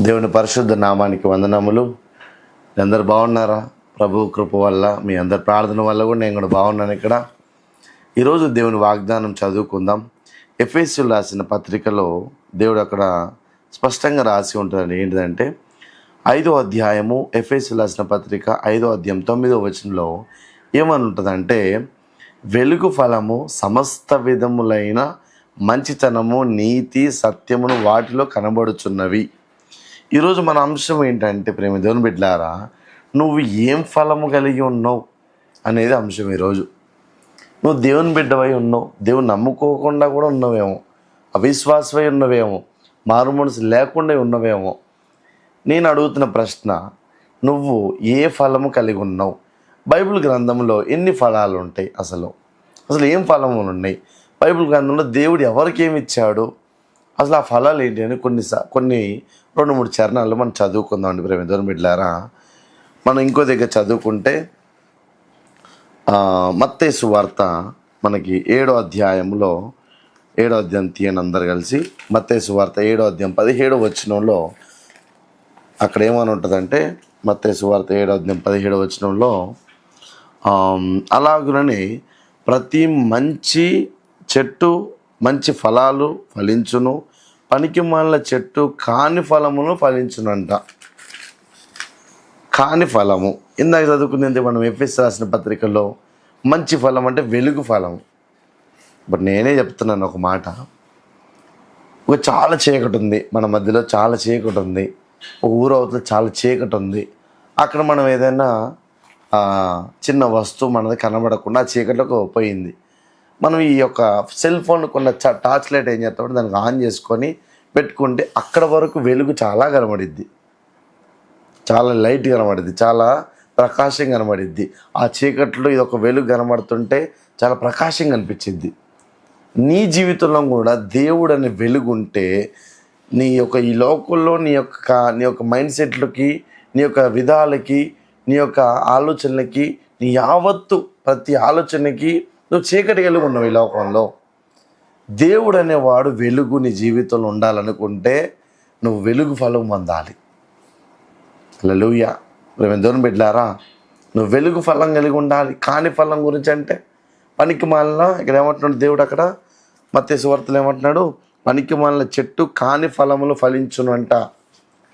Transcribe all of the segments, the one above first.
దేవుని పరిశుద్ధ నామానికి వందనములు. మీ అందరు బాగున్నారా? ప్రభు కృప వల్ల, మీ అందరి ప్రార్థన వల్ల కూడా నేను కూడా బాగున్నాను. ఇక్కడ ఈరోజు దేవుని వాగ్దానం చదువుకుందాం. ఎఫెసీయులు రాసిన పత్రికలో దేవుడు అక్కడ స్పష్టంగా రాసి ఉంటుందండి. ఏంటిదంటే 5వ అధ్యాయము, ఎఫెసీయులు రాసిన పత్రిక 5వ అధ్యాయం 9వ వచనంలో ఏమని ఉంటుందంటే, వెలుగు ఫలము సమస్త విధములైన మంచితనము, నీతి, సత్యమును వాటిలో కనబడుచున్నవి. ఈరోజు మన అంశం ఏంటంటే, ప్రేమ దేవుని బిడ్డలారా, నువ్వు ఏం ఫలము కలిగి ఉన్నావు అనేది అంశం. ఈరోజు నువ్వు దేవుని బిడ్డవై ఉన్నావు, దేవుని నమ్ముకోకుండా కూడా ఉన్నవేమో, అవిశ్వాసమై ఉన్నవేమో, మారు మనసు లేకుండా ఉన్నవేమో. నేను అడుగుతున్న ప్రశ్న, నువ్వు ఏ ఫలము కలిగి ఉన్నావు? బైబిల్ గ్రంథంలో ఎన్ని ఫలాలు ఉంటాయి? అసలు ఏం ఫలములు ఉన్నాయి బైబిల్ గ్రంథంలో? దేవుడు ఎవరికి ఏమి ఇచ్చాడు? అసలు ఆ ఫలాలు ఏంటి అని కొన్ని 2-3 చరణాలు మనం చదువుకుందాం అండి. ప్రేమ దేవుని బిడ్డలారా, మనం ఇంకో దగ్గర చదువుకుంటే మత్తయి సువార్త మనకి 7వ అధ్యాయంలో, 7వ అధ్యాయం తీయని అందరు కలిసి, మత్తయి సువార్త 7వ అధ్యాయం 17వ వచనంలో అక్కడ ఏమని ఉంటుందంటే, మత్తయి సువార్త 7వ అధ్యాయం 17వ వచనంలో, అలాగునని ప్రతి మంచి చెట్టు మంచి ఫలాలు ఫలించును, పనికిమాలిన చెట్టు కాని ఫలమును ఫలించునంట. కాని ఫలము ఇందాక చదువుకునేది మనం ఎఫెసీ రాసిన పత్రికలో. మంచి ఫలం అంటే వెలుగు ఫలం. బట్ నేనే చెప్తున్నాను ఒక మాట, చాలా చీకటి ఉంది మన మధ్యలో, చాలా చీకటి ఉంది. ఒక ఊరు అవతల చాలా చీకటి ఉంది. అక్కడ మనం ఏదైనా చిన్న వస్తువు మనది కనబడకుండా ఆ చీకటిలోకి పోయింది. మనం ఈ యొక్క సెల్ ఫోన్ కొన్న టార్చ్ లైట్ ఏం చేస్తామంటే దానికి ఆన్ చేసుకొని పెట్టుకుంటే అక్కడ వరకు వెలుగు చాలా కనబడిద్ది, చాలా లైట్ కనబడిద్ది, చాలా ప్రకాశం కనబడిద్ది. ఆ చీకట్లో ఇది ఒక వెలుగు కనబడుతుంటే చాలా ప్రకాశంగా అనిపించిద్ది. నీ జీవితంలో కూడా దేవుడు అనే వెలుగు ఉంటే నీ యొక్క ఈ లోకంలో నీ యొక్క మైండ్ సెట్లకి, నీ యొక్క విధాలకి, నీ యొక్క ఆలోచనలకి, నీ యావత్తు ప్రతి ఆలోచనకి నువ్వు చీకటి కలిగి ఉన్నావు. ఈ లోకంలో దేవుడు అనేవాడు వెలుగు నీ జీవితంలో ఉండాలనుకుంటే నువ్వు వెలుగు ఫలం పొందాలి. హల్లెలూయా. దేవుని బిడ్డలారా, నువ్వు వెలుగు ఫలం కలిగి ఉండాలి. కాని ఫలం గురించి అంటే పనికి మాలిన, ఇక్కడ ఏమంటున్నాడు దేవుడు, అక్కడ మత్తయి సువార్తలో ఏమంటున్నాడు, పనికి మాలిన చెట్టు కాని ఫలములు ఫలించును అంట.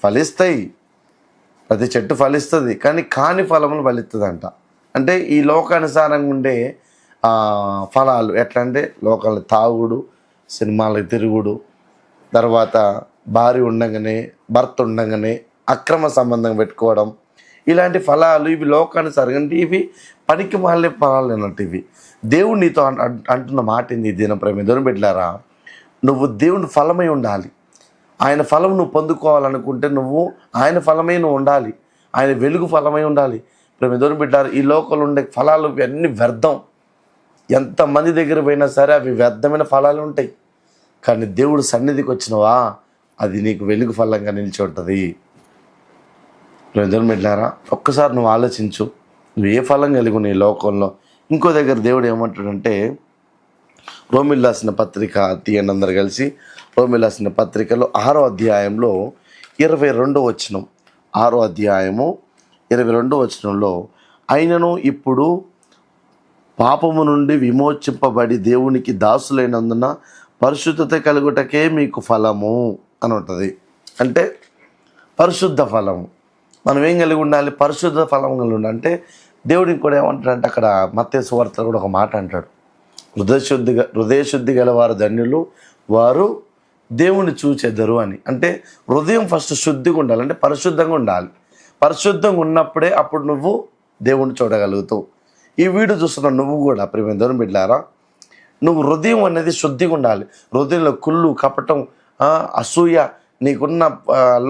ఫలిస్తాయి, ప్రతి చెట్టు ఫలిస్తుంది, కానీ కాని ఫలములు ఫలిస్తుందంట. అంటే ఈ లోకానుసారంగా ఉండే ఫలాలు ఎట్లా అంటే, లోకల్ తాగుడు, సినిమాలకు తిరుగుడు, తర్వాత భార్య ఉండగానే, భర్త ఉండగానే అక్రమ సంబంధం పెట్టుకోవడం, ఇలాంటి ఫలాలు ఇవి లోకానుసారంగా అంటే ఇవి పనికి మాలే ఫలాలు అన్నట్టు. ఇవి దేవుడు నీతో అంటున్న మాట ఏంది? దినం ప్రేమ దేవుని బిడ్డలారా, నువ్వు దేవుని ఫలమై ఉండాలి. ఆయన ఫలం నువ్వు పొందుకోవాలనుకుంటే నువ్వు ఆయన ఫలమై నువ్వు ఉండాలి. ఆయన వెలుగు ఫలమై ఉండాలి. ప్రేమ దేవుని బిడ్డలారా, ఈ లోకంలో ఉండే ఫలాలు ఇవన్నీ వ్యర్థం. ఎంతమంది దగ్గర పోయినా సరే అవి వ్యర్థమైన ఫలాలు ఉంటాయి. కానీ దేవుడు సన్నిధికి వచ్చినవా, అది నీకు వెలుగు ఫలంగా నిలిచి ఉంటుంది. దేవుని బిడ్డలారా, ఒక్కసారి నువ్వు ఆలోచించు, నువ్వు ఏ ఫలం కలిగి నీ లోకంలో. ఇంకో దగ్గర దేవుడు ఏమంటాడంటే, రోమీయులకు రాసిన పత్రిక తీయండి అందరు కలిసి, రోమీయులకు రాసిన పత్రికలో 6వ అధ్యాయంలో 22వ వచనం, 6వ అధ్యాయము 22వ వచనంలో, అయినను ఇప్పుడు పాపము నుండి విమోచింపబడి దేవునికి దాసులైనందున పరిశుద్ధత కలుగుటకే మీకు ఫలము అని ఉంటుంది. అంటే పరిశుద్ధ ఫలము మనం ఏం కలిగి ఉండాలి? పరిశుద్ధ ఫలం కలిగి ఉండాలి. అంటే దేవుడికి కూడా ఏమంటాడంటే, అక్కడ మత్తయి సువార్తలో కూడా ఒక మాట అంటాడు, హృదయశుద్ధి గల వారు ధన్యులు, వారు దేవుని చూచెదరు అని. అంటే హృదయం ఫస్ట్ శుద్ధిగా ఉండాలి, అంటే పరిశుద్ధంగా ఉండాలి. పరిశుద్ధంగా ఉన్నప్పుడే అప్పుడు నువ్వు దేవుణ్ణి చూడగలుగుతావు. ఈ వీడియో చూస్తున్న నువ్వు కూడా ప్రేమ దేవుని బిడ్డలారా, నువ్వు హృదయం అనేది శుద్ధిగా ఉండాలి. హృదయంలో కుళ్ళు, కపటం, అసూయ, నీకున్న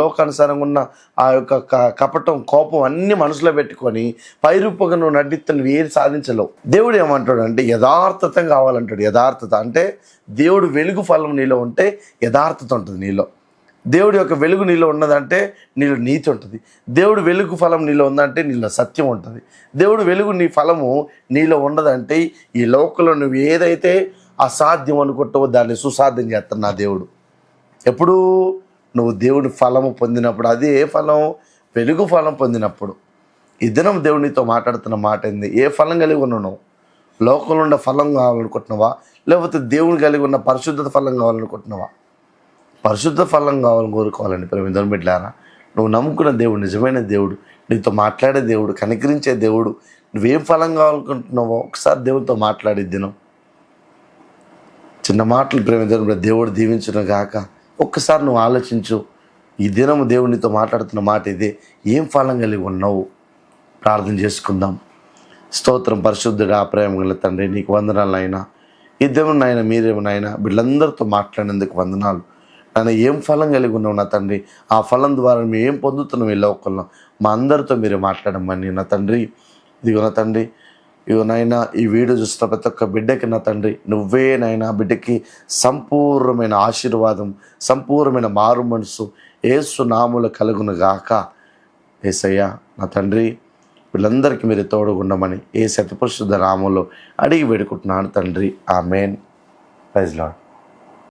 లోకానుసారంగా ఉన్న ఆ యొక్క కపటం, కోపం అన్నీ మనసులో పెట్టుకొని పైరూపంగా నువ్వు నటిస్తే నువ్వు ఏది సాధించలేవు. దేవుడు ఏమంటాడు అంటే యథార్థత కావాలంటాడు. యథార్థత అంటే దేవుడు వెలుగు ఫలం నీలో ఉంటే యథార్థత ఉంటుంది నీలో. దేవుడి యొక్క వెలుగు నీలో ఉన్నదంటే నీలో నీతి ఉంటుంది. దేవుడు వెలుగు ఫలం నీలో ఉందంటే నీలో సత్యం ఉంటుంది. దేవుడు వెలుగు నీ ఫలము నీలో ఉన్నదంటే ఈ లోకంలో నువ్వు ఏదైతే అసాధ్యం అనుకుంటావో దాన్ని సుసాధ్యం చేస్తాడు నా దేవుడు. ఎప్పుడు నువ్వు దేవుని ఫలము పొందినప్పుడు, అది ఏ ఫలం? వెలుగు ఫలం పొందినప్పుడు. ఈ దినం దేవునితో మాట్లాడుతున్న మాట ఏంది? ఏ ఫలం కలిగి ఉన్నావు? లోకంలో ఉన్న ఫలం కావాలనుకుంటున్నావా, లేకపోతే దేవుని కలిగి ఉన్న పరిశుద్ధత ఫలం కావాలనుకుంటున్నావా? పరిశుద్ధ ఫలం కావాలని కోరుకోవాలండి ప్రేమ బిడ్డలారా. నువ్వు నమ్ముకున్న దేవుడు నిజమైన దేవుడు, నీతో మాట్లాడే దేవుడు, కనికరించే దేవుడు. నువ్వేం ఫలం కావాలనుకుంటున్నావో ఒకసారి దేవునితో మాట్లాడే దినం. చిన్న మాటలు ప్రేమ దేవుడు దీవించును గాక. ఒక్కసారి నువ్వు ఆలోచించు. ఈ దినము దేవునితో మాట్లాడుతున్న మాట ఇదే. ఏం ఫలం కలిగి ఉన్నావు? ప్రార్థన చేసుకుందాం. స్తోత్రం పరిశుద్ధుడా, ప్రేమ గల తండ్రి, నీకు వందనాలు నాయనా. ఈ దేవుని నాయన మీరేమోనాయన బిడ్డలందరితో మాట్లాడేందుకు వందనాలు. నాయన ఏం ఫలం కలిగి ఉన్నావు నా తండ్రి? ఆ ఫలం ద్వారా మేము ఏం పొందుతున్నాం ఈ లోకంలో? మా అందరితో మీరు మాట్లాడమని నా తండ్రి. ఇదిగో నా తండ్రి, ఇదిగో నాయన ఈ వీడియో చూస్తున్న ప్రతి ఒక్క బిడ్డకి నా తండ్రి నువ్వే నాయన బిడ్డకి సంపూర్ణమైన ఆశీర్వాదం, సంపూర్ణమైన మారు మనసు యేసు నామములో కలుగును గాక. యేసయ్యా నా తండ్రి, వీళ్ళందరికీ మీరు తోడుగుండమని యేసు అతి పరిశుద్ధ నామములో అడిగి వేడుకుంటున్నాను తండ్రి. ఆమేన్. Praise lord.